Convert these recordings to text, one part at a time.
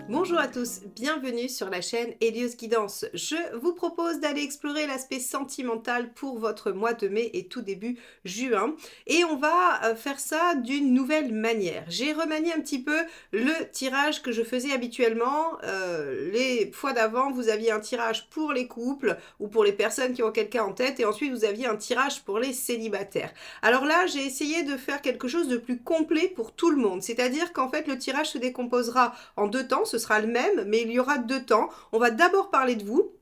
Bonjour à tous, bienvenue sur la chaîne Hélios Guidance. Je vous propose d'aller explorer l'aspect sentimental pour votre mois de mai et tout début juin. Et on va faire ça d'une nouvelle manière. J'ai remanié un petit peu le tirage que je faisais habituellement. Les fois d'avant, vous aviez un tirage pour les couples ou pour les personnes qui ont quelqu'un en tête et ensuite vous aviez un tirage pour les célibataires. Alors là, j'ai essayé de faire quelque chose de plus complet pour tout le monde. C'est-à-dire qu'en fait, le tirage se décomposera en deux temps. Ce sera le même, mais il y aura deux temps. On va d'abord parler de vous,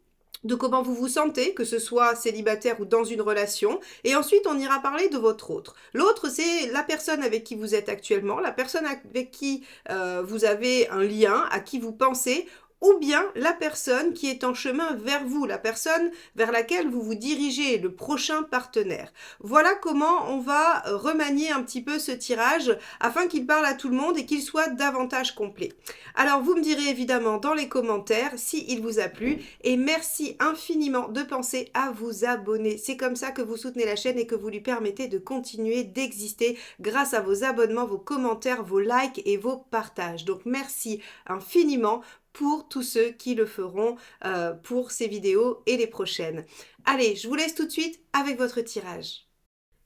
de comment vous vous sentez, que ce soit célibataire ou dans une relation, et ensuite on ira parler de votre autre. L'autre, c'est la personne avec qui vous êtes actuellement, la personne avec qui vous avez un lien, à qui vous pensez, ou bien la personne qui est en chemin vers vous, la personne vers laquelle vous vous dirigez, le prochain partenaire. Voilà comment on va remanier un petit peu ce tirage afin qu'il parle à tout le monde et qu'il soit davantage complet. Alors vous me direz évidemment dans les commentaires si il vous a plu et merci infiniment de penser à vous abonner. C'est comme ça que vous soutenez la chaîne et que vous lui permettez de continuer d'exister grâce à vos abonnements, vos commentaires, vos likes et vos partages. Donc merci infiniment pour tous ceux qui le feront pour ces vidéos et les prochaines. Allez, je vous laisse tout de suite avec votre tirage.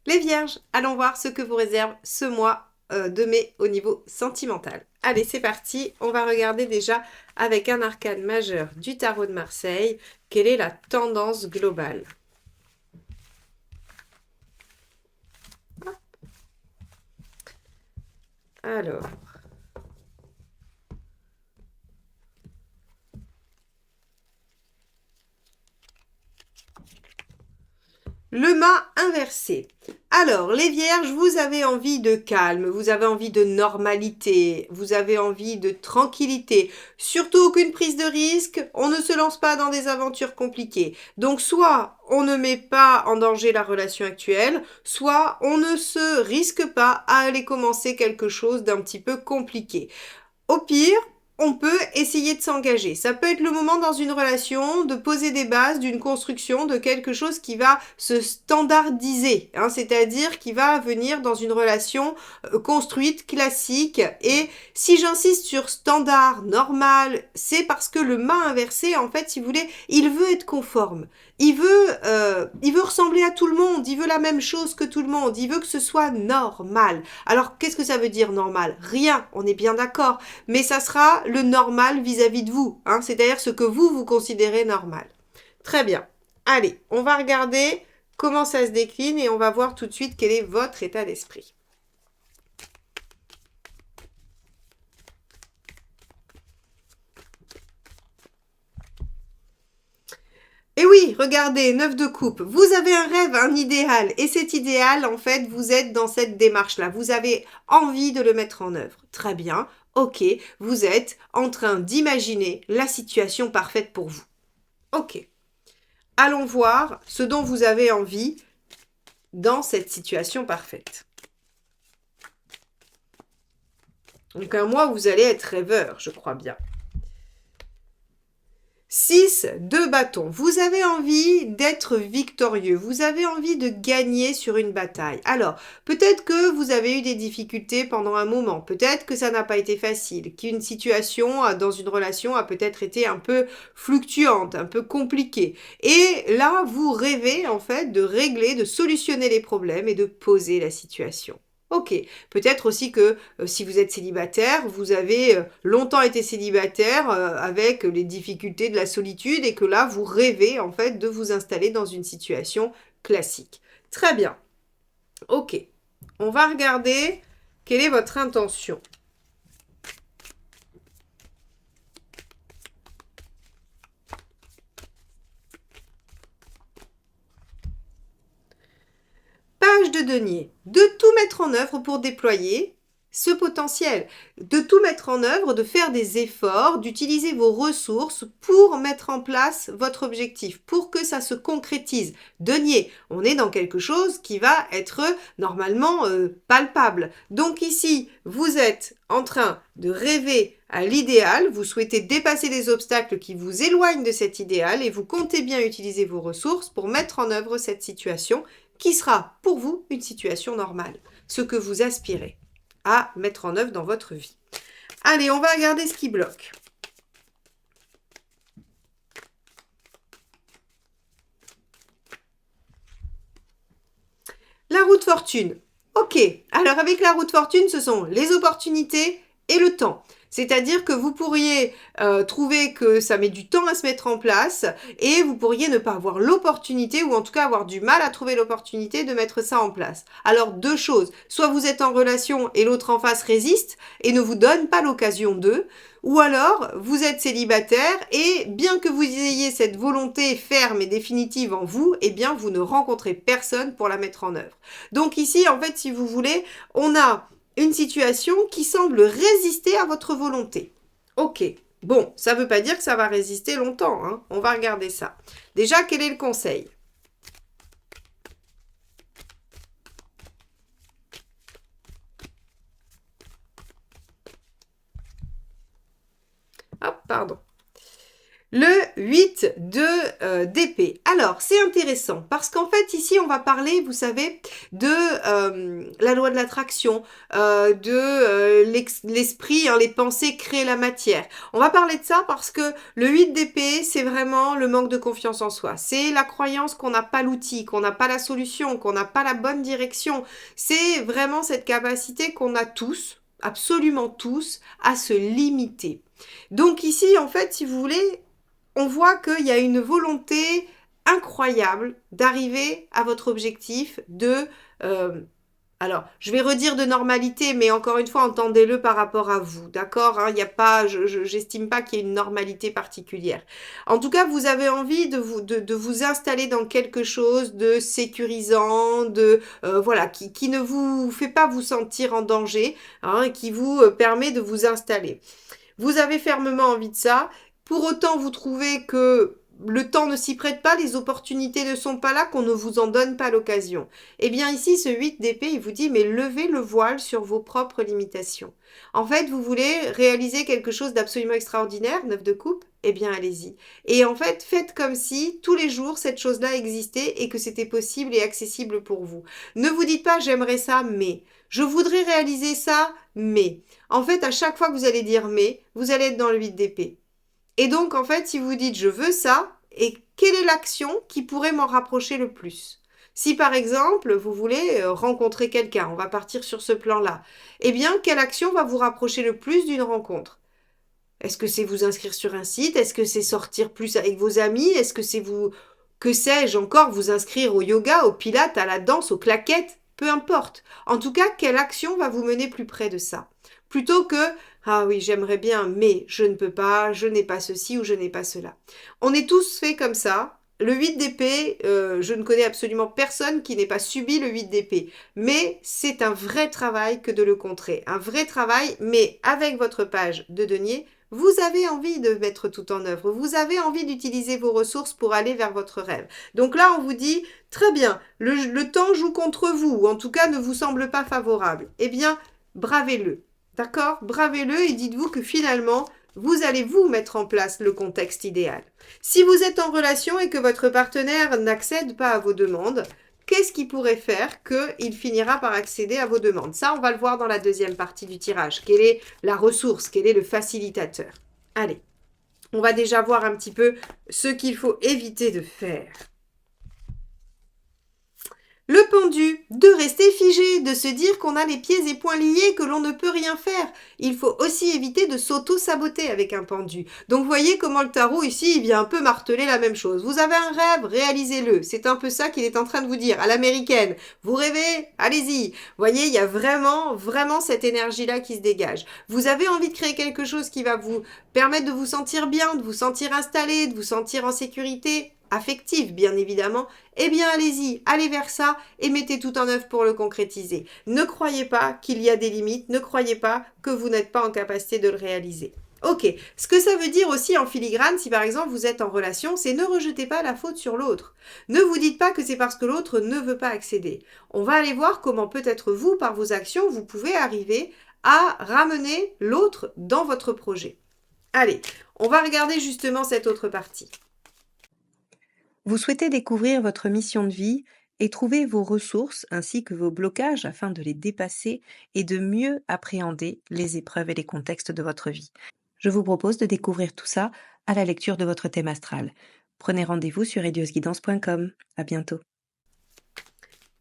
Les vierges, allons voir ce que vous réserve ce mois de mai au niveau sentimental. Allez, c'est parti. On va regarder déjà avec un arcane majeur du tarot de Marseille, quelle est la tendance globale. Alors... le mât inversé. Alors, les vierges, vous avez envie de calme, vous avez envie de normalité, vous avez envie de tranquillité. Surtout aucune prise de risque, on ne se lance pas dans des aventures compliquées. Donc, soit on ne met pas en danger la relation actuelle, soit on ne se risque pas à aller commencer quelque chose d'un petit peu compliqué. Au pire, on peut essayer de s'engager. Ça peut être le moment dans une relation de poser des bases d'une construction, de quelque chose qui va se standardiser, hein, c'est-à-dire qui va venir dans une relation construite, classique. Et si j'insiste sur standard, normal, c'est parce que le mât inversé, en fait, si vous voulez, il veut être conforme. Il veut ressembler à tout le monde, il veut la même chose que tout le monde, il veut que ce soit normal. Alors, qu'est-ce que ça veut dire normal? Rien, on est bien d'accord, mais ça sera le normal vis-à-vis de vous, hein, c'est-à-dire ce que vous considérez normal. Très bien. Allez, on va regarder comment ça se décline et on va voir tout de suite quel est votre état d'esprit. Et oui, regardez, 9 de coupe. Vous avez un rêve, un idéal. Et cet idéal, en fait, vous êtes dans cette démarche-là. Vous avez envie de le mettre en œuvre. Très bien. Ok, vous êtes en train d'imaginer la situation parfaite pour vous. Ok. Allons voir ce dont vous avez envie dans cette situation parfaite. Donc un mois, vous allez être rêveur, je crois bien. 6 de bâton. Vous avez envie d'être victorieux. Vous avez envie de gagner sur une bataille. Alors, peut-être que vous avez eu des difficultés pendant un moment. Peut-être que ça n'a pas été facile. Qu'une situation dans une relation a peut-être été un peu fluctuante, un peu compliquée. Et là, vous rêvez en fait de régler, de solutionner les problèmes et de poser la situation. Ok, peut-être aussi que si vous êtes célibataire, vous avez longtemps été célibataire avec les difficultés de la solitude et que là, vous rêvez en fait de vous installer dans une situation classique. Très bien. Ok, on va regarder quelle est votre intention. Page de denier. De tout mettre en œuvre pour déployer ce potentiel, de tout mettre en œuvre, de faire des efforts, d'utiliser vos ressources pour mettre en place votre objectif, pour que ça se concrétise. Denier, on est dans quelque chose qui va être normalement palpable. Donc ici, vous êtes en train de rêver à l'idéal, vous souhaitez dépasser les obstacles qui vous éloignent de cet idéal et vous comptez bien utiliser vos ressources pour mettre en œuvre cette situation qui sera pour vous une situation normale, ce que vous aspirez à mettre en œuvre dans votre vie. Allez, on va regarder ce qui bloque. fortune. Ok, alors avec la roue de fortune, ce sont les opportunités et le temps. C'est-à-dire que vous pourriez trouver que ça met du temps à se mettre en place et vous pourriez ne pas avoir l'opportunité ou en tout cas avoir du mal à trouver l'opportunité de mettre ça en place. Alors deux choses, soit vous êtes en relation et l'autre en face résiste et ne vous donne pas l'occasion de, ou alors vous êtes célibataire et bien que vous ayez cette volonté ferme et définitive en vous, eh bien vous ne rencontrez personne pour la mettre en œuvre. Donc ici, en fait, si vous voulez, on a une situation qui semble résister à votre volonté. Ok, bon, ça ne veut pas dire que ça va résister longtemps, hein. On va regarder ça. Déjà, quel est le conseil? Hop, pardon. Le 8 d'épée. Alors, c'est intéressant parce qu'en fait, ici, on va parler, vous savez, de la loi de l'attraction, l'esprit, hein, les pensées créent la matière. On va parler de ça parce que le 8 d'épée, c'est vraiment le manque de confiance en soi. C'est la croyance qu'on n'a pas l'outil, qu'on n'a pas la solution, qu'on n'a pas la bonne direction. C'est vraiment cette capacité qu'on a tous, absolument tous, à se limiter. Donc ici, en fait, si vous voulez, on voit qu'il y a une volonté incroyable d'arriver à votre objectif de... alors, je vais redire de normalité, mais encore une fois, entendez-le par rapport à vous, d'accord, hein, il n'y a pas, j'estime pas qu'il y ait une normalité particulière. En tout cas, vous avez envie de vous installer dans quelque chose de sécurisant, voilà, qui ne vous fait pas vous sentir en danger, hein, qui vous permet de vous installer. Vous avez fermement envie de ça. Pour autant, vous trouvez que le temps ne s'y prête pas, les opportunités ne sont pas là, qu'on ne vous en donne pas l'occasion. Eh bien ici, ce 8 d'épée, il vous dit, mais levez le voile sur vos propres limitations. En fait, vous voulez réaliser quelque chose d'absolument extraordinaire, 9 de coupe? Eh bien, allez-y. Et en fait, faites comme si tous les jours, cette chose-là existait et que c'était possible et accessible pour vous. Ne vous dites pas, j'aimerais ça, mais... Je voudrais réaliser ça, mais... En fait, à chaque fois que vous allez dire mais, vous allez être dans le 8 d'épée. Et donc, en fait, si vous dites je veux ça, et quelle est l'action qui pourrait m'en rapprocher le plus? Si par exemple, vous voulez rencontrer quelqu'un, on va partir sur ce plan-là, eh bien, quelle action va vous rapprocher le plus d'une rencontre? Est-ce que c'est vous inscrire sur un site? Est-ce que c'est sortir plus avec vos amis? Est-ce que c'est vous, que sais-je encore, vous inscrire au yoga, au pilates, à la danse, aux claquettes? Peu importe. En tout cas, quelle action va vous mener plus près de ça? Plutôt que ah oui, j'aimerais bien, mais je ne peux pas, je n'ai pas ceci ou je n'ai pas cela. On est tous faits comme ça. Le 8 d'épée, je ne connais absolument personne qui n'ait pas subi le 8 d'épée. Mais c'est un vrai travail que de le contrer. Un vrai travail, mais avec votre page de denier, vous avez envie de mettre tout en œuvre. Vous avez envie d'utiliser vos ressources pour aller vers votre rêve. Donc là, on vous dit, très bien, le temps joue contre vous, ou en tout cas ne vous semble pas favorable. Eh bien, bravez-le. D'accord? Bravez-le et dites-vous que finalement, vous allez vous mettre en place le contexte idéal. Si vous êtes en relation et que votre partenaire n'accède pas à vos demandes, qu'est-ce qui pourrait faire qu'il finira par accéder à vos demandes? Ça, on va le voir dans la deuxième partie du tirage. Quelle est la ressource? Quel est le facilitateur? Allez, on va déjà voir un petit peu ce qu'il faut éviter de faire. Le pendu, de rester figé, de se dire qu'on a les pieds et poings liés, que l'on ne peut rien faire. Il faut aussi éviter de s'auto-saboter avec un pendu. Donc vous voyez comment le tarot ici, il vient un peu marteler la même chose. Vous avez un rêve, réalisez-le. C'est un peu ça qu'il est en train de vous dire, à l'américaine. Vous rêvez? Allez-y. Vous voyez, il y a vraiment, vraiment cette énergie-là qui se dégage. Vous avez envie de créer quelque chose qui va vous permettre de vous sentir bien, de vous sentir installé, de vous sentir en sécurité, affective bien évidemment, eh bien allez-y, allez vers ça et mettez tout en œuvre pour le concrétiser. Ne croyez pas qu'il y a des limites, ne croyez pas que vous n'êtes pas en capacité de le réaliser. Ok, ce que ça veut dire aussi en filigrane, si par exemple vous êtes en relation, c'est ne rejetez pas la faute sur l'autre. Ne vous dites pas que c'est parce que l'autre ne veut pas accéder. On va aller voir comment peut-être vous, par vos actions, vous pouvez arriver à ramener l'autre dans votre projet. Allez, on va regarder justement cette autre partie. Vous souhaitez découvrir votre mission de vie et trouver vos ressources ainsi que vos blocages afin de les dépasser et de mieux appréhender les épreuves et les contextes de votre vie. Je vous propose de découvrir tout ça à la lecture de votre thème astral. Prenez rendez-vous sur heliosguidance.com. À bientôt.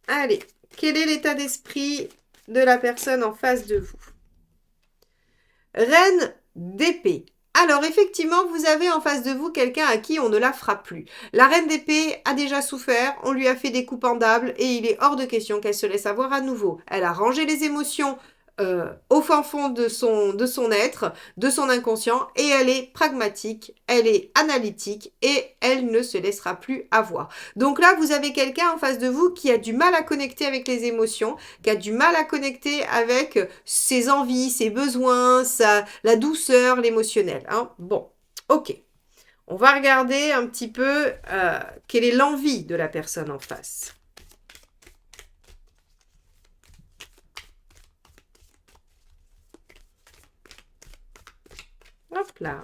Allez, Quel est l'état d'esprit de la personne en face de vous? Reine d'épée. Alors effectivement, vous avez en face de vous quelqu'un à qui on ne la frappe plus. La reine d'épée a déjà souffert, on lui a fait des coups pendables et il est hors de question qu'elle se laisse avoir à nouveau. Elle a rangé les émotions au fin fond de son être, de son inconscient, et elle est pragmatique, elle est analytique et elle ne se laissera plus avoir. Donc là, vous avez quelqu'un en face de vous qui a du mal à connecter avec les émotions, qui a du mal à connecter avec ses envies, ses besoins, la douceur, l'émotionnel. Hein. Bon, ok. On va regarder un petit peu quelle est l'envie de la personne en face. Hop là.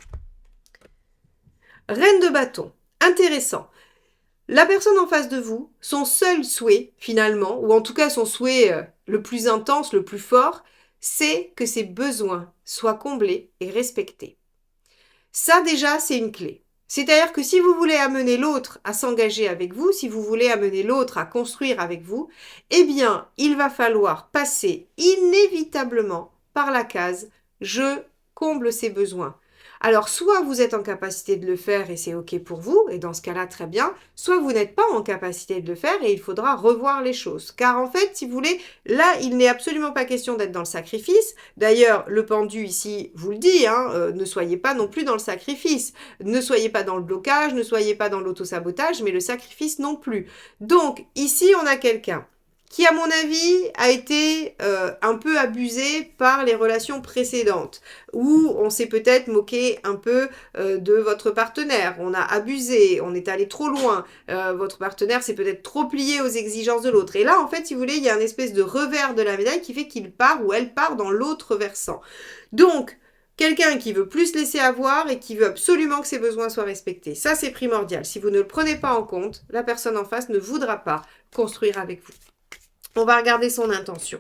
Reine de bâton. Intéressant. La personne en face de vous, son seul souhait, finalement, ou en tout cas son souhait le plus intense, le plus fort, c'est que ses besoins soient comblés et respectés. Ça, déjà, c'est une clé. C'est-à-dire que si vous voulez amener l'autre à s'engager avec vous, si vous voulez amener l'autre à construire avec vous, eh bien, il va falloir passer inévitablement par la case « je comble ses besoins ». Alors, soit vous êtes en capacité de le faire et c'est OK pour vous, et dans ce cas-là, très bien, soit vous n'êtes pas en capacité de le faire et il faudra revoir les choses. Car en fait, si vous voulez, là, il n'est absolument pas question d'être dans le sacrifice. D'ailleurs, le pendu ici vous le dit, hein, ne soyez pas non plus dans le sacrifice. Ne soyez pas dans le blocage, ne soyez pas dans l'autosabotage, mais le sacrifice non plus. Donc, ici, on a quelqu'un qui, à mon avis, a été un peu abusé par les relations précédentes, où on s'est peut-être moqué un peu de votre partenaire, on a abusé, on est allé trop loin, votre partenaire s'est peut-être trop plié aux exigences de l'autre. Et là, en fait, si vous voulez, il y a une espèce de revers de la médaille qui fait qu'il part ou elle part dans l'autre versant. Donc, quelqu'un qui veut plus laisser avoir et qui veut absolument que ses besoins soient respectés. Ça, c'est primordial. Si vous ne le prenez pas en compte, la personne en face ne voudra pas construire avec vous. On va regarder son intention.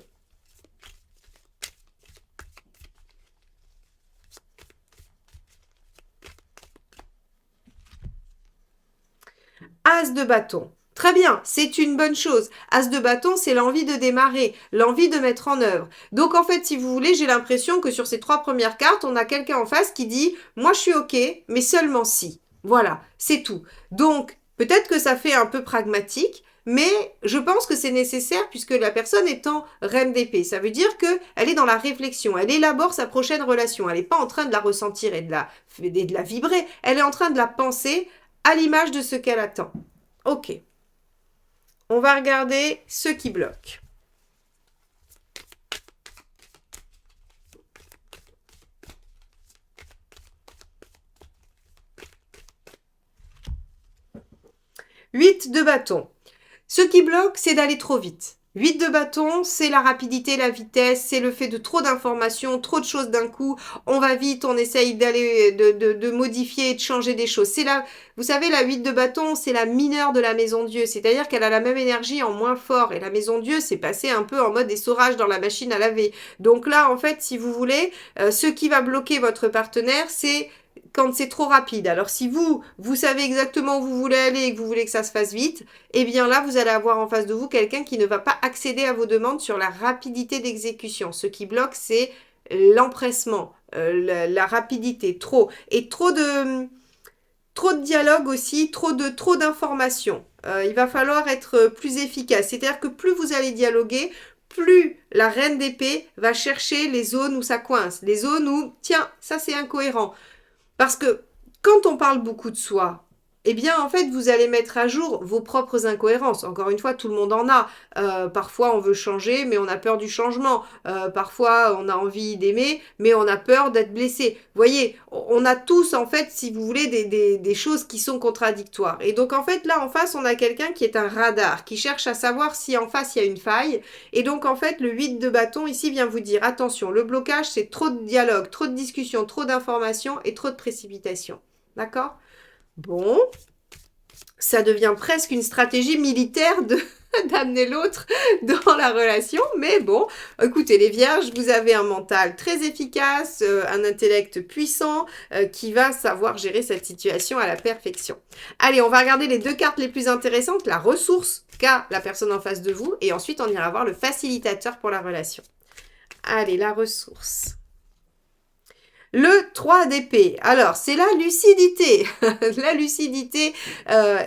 As de bâton. Très bien, c'est une bonne chose. As de bâton, c'est l'envie de démarrer, l'envie de mettre en œuvre. Donc en fait, si vous voulez, j'ai l'impression que sur ces 3 premières cartes, on a quelqu'un en face qui dit « Moi, je suis OK, mais seulement si. » Voilà, c'est tout. Donc, peut-être que ça fait un peu pragmatique, mais je pense que c'est nécessaire puisque la personne étant reine d'épée. Ça veut dire qu'elle est dans la réflexion, elle élabore sa prochaine relation. Elle n'est pas en train de la ressentir et de la vibrer, elle est en train de la penser à l'image de ce qu'elle attend. Ok. On va regarder ce qui bloque. Huit de bâton. Ce qui bloque, c'est d'aller trop vite. 8 de bâton, c'est la rapidité, la vitesse, c'est le fait de trop d'informations, trop de choses d'un coup. On va vite, on essaye d'aller, de modifier et de changer des choses. C'est la, vous savez, la 8 de bâton, c'est la mineure de la maison Dieu. C'est-à-dire qu'elle a la même énergie en moins fort. Et la maison Dieu, c'est passé un peu en mode essorage dans la machine à laver. Donc là, en fait, si vous voulez, ce qui va bloquer votre partenaire, c'est quand c'est trop rapide. Alors si vous savez exactement où vous voulez aller et que vous voulez que ça se fasse vite, eh bien là, vous allez avoir en face de vous quelqu'un qui ne va pas accéder à vos demandes sur la rapidité d'exécution. Ce qui bloque, c'est l'empressement, la rapidité, trop. Et trop de dialogue aussi, trop d'informations. Il va falloir être plus efficace. C'est-à-dire que plus vous allez dialoguer, plus la reine d'épée va chercher les zones où ça coince, les zones où, tiens, ça c'est incohérent. Parce que quand on parle beaucoup de soi, eh bien, en fait, vous allez mettre à jour vos propres incohérences. Encore une fois, tout le monde en a. Parfois, on veut changer, mais on a peur du changement. Parfois, on a envie d'aimer, mais on a peur d'être blessé. Vous voyez, on a tous, en fait, si vous voulez, des choses qui sont contradictoires. Et donc, en fait, là, en face, on a quelqu'un qui est un radar, qui cherche à savoir si en face, il y a une faille. Et donc, en fait, le 8 de bâton, ici, vient vous dire, attention, le blocage, c'est trop de dialogue, trop de discussion, trop d'informations et trop de précipitation. D'accord ? Bon, ça devient presque une stratégie militaire d'amener l'autre dans la relation, mais bon, écoutez les vierges, vous avez un mental très efficace, un intellect puissant qui va savoir gérer cette situation à la perfection. Allez, on va regarder les 2 cartes les plus intéressantes, la ressource qu'a la personne en face de vous et ensuite on ira voir le facilitateur pour la relation. Allez, la ressource. Le 3 d'épée, alors c'est la lucidité, la lucidité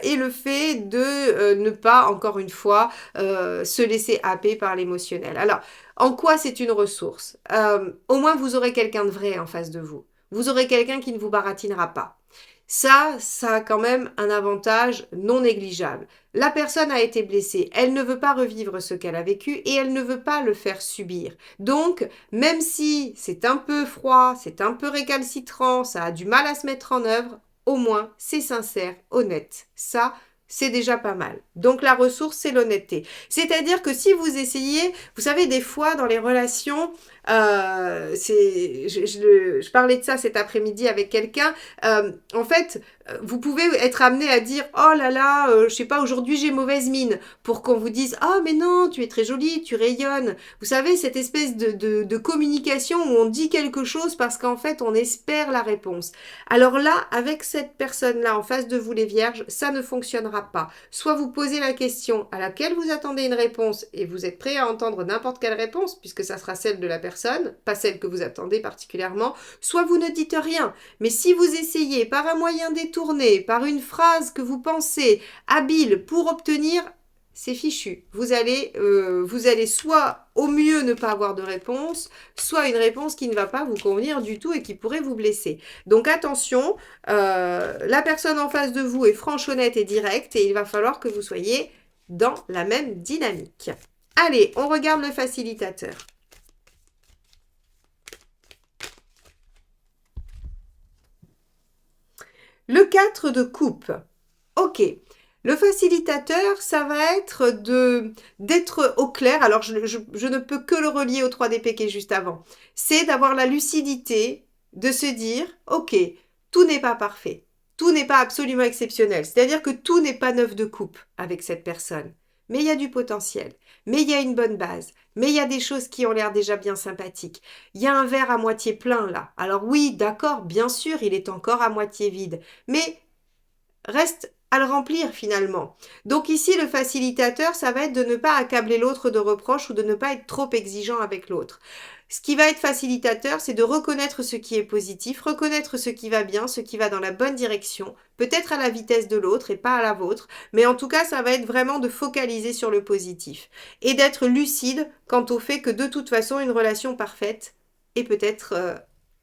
et le fait de ne pas, encore une fois, se laisser happer par l'émotionnel. Alors, en quoi c'est une ressource? Au moins, vous aurez quelqu'un de vrai en face de vous. Vous aurez quelqu'un qui ne vous baratinera pas. Ça a quand même un avantage non négligeable. La personne a été blessée, elle ne veut pas revivre ce qu'elle a vécu et elle ne veut pas le faire subir. Donc, même si c'est un peu froid, c'est un peu récalcitrant, ça a du mal à se mettre en œuvre, au moins c'est sincère, honnête. Ça, c'est déjà pas mal. Donc la ressource, c'est l'honnêteté. C'est-à-dire que si vous essayez, vous savez, des fois dans les relations, je parlais de ça cet après-midi avec quelqu'un, en fait, vous pouvez être amené à dire oh là là, je sais pas, aujourd'hui j'ai mauvaise mine, pour qu'on vous dise ah mais non, tu es très jolie, tu rayonnes. Vous savez, cette espèce de communication où on dit quelque chose parce qu'en fait on espère la réponse. Alors là, avec cette personne-là en face de vous, les vierges, ça ne fonctionnera pas. Soit vous posez la question à laquelle vous attendez une réponse et vous êtes prêt à entendre n'importe quelle réponse, puisque ça sera celle de la personne, pas celle que vous attendez particulièrement, soit vous ne dites rien. Mais si vous essayez par un moyen détourné, par une phrase que vous pensez habile pour obtenir, c'est fichu. Vous allez soit au mieux ne pas avoir de réponse, soit une réponse qui ne va pas vous convenir du tout et qui pourrait vous blesser. Donc attention, la personne en face de vous est franche, honnête et directe et il va falloir que vous soyez dans la même dynamique. Allez, on regarde le facilitateur. Le 4 de coupe. Ok. Le facilitateur, ça va être d'être au clair. Alors, je ne peux que le relier au 3 d'épée qui est juste avant. C'est d'avoir la lucidité de se dire, ok, tout n'est pas parfait. Tout n'est pas absolument exceptionnel. C'est-à-dire que tout n'est pas neuf de coupe avec cette personne. Mais il y a du potentiel. Mais il y a une bonne base. Mais il y a des choses qui ont l'air déjà bien sympathiques. Il y a un verre à moitié plein là. Alors oui, d'accord, bien sûr, il est encore à moitié vide. Mais reste à le remplir finalement. Donc ici, le facilitateur, ça va être de ne pas accabler l'autre de reproches ou de ne pas être trop exigeant avec l'autre. Ce qui va être facilitateur, c'est de reconnaître ce qui est positif, reconnaître ce qui va bien, ce qui va dans la bonne direction, peut-être à la vitesse de l'autre et pas à la vôtre, mais en tout cas, ça va être vraiment de focaliser sur le positif et d'être lucide quant au fait que de toute façon, une relation parfaite est peut-être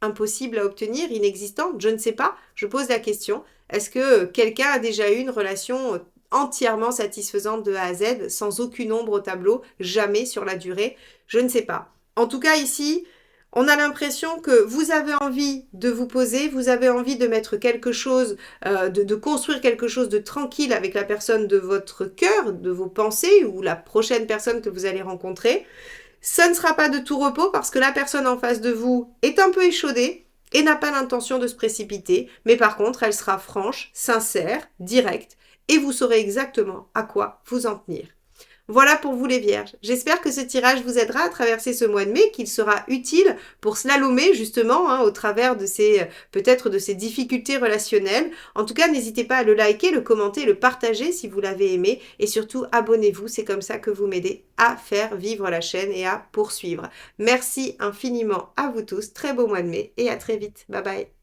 impossible à obtenir, inexistante, je ne sais pas, je pose la question. Est-ce que quelqu'un a déjà eu une relation entièrement satisfaisante de A à Z, sans aucune ombre au tableau, jamais sur la durée? Je ne sais pas. En tout cas, ici, on a l'impression que vous avez envie de vous poser, vous avez envie de mettre quelque chose, de construire quelque chose de tranquille avec la personne de votre cœur, de vos pensées, ou la prochaine personne que vous allez rencontrer. Ça ne sera pas de tout repos parce que la personne en face de vous est un peu échaudée et n'a pas l'intention de se précipiter, mais par contre, elle sera franche, sincère, directe, et vous saurez exactement à quoi vous en tenir. Voilà pour vous les vierges. J'espère que ce tirage vous aidera à traverser ce mois de mai, qu'il sera utile pour slalomer justement au travers de peut-être de ces difficultés relationnelles. En tout cas, n'hésitez pas à le liker, le commenter, le partager si vous l'avez aimé et surtout abonnez-vous, c'est comme ça que vous m'aidez à faire vivre la chaîne et à poursuivre. Merci infiniment à vous tous, très beau mois de mai et à très vite. Bye bye.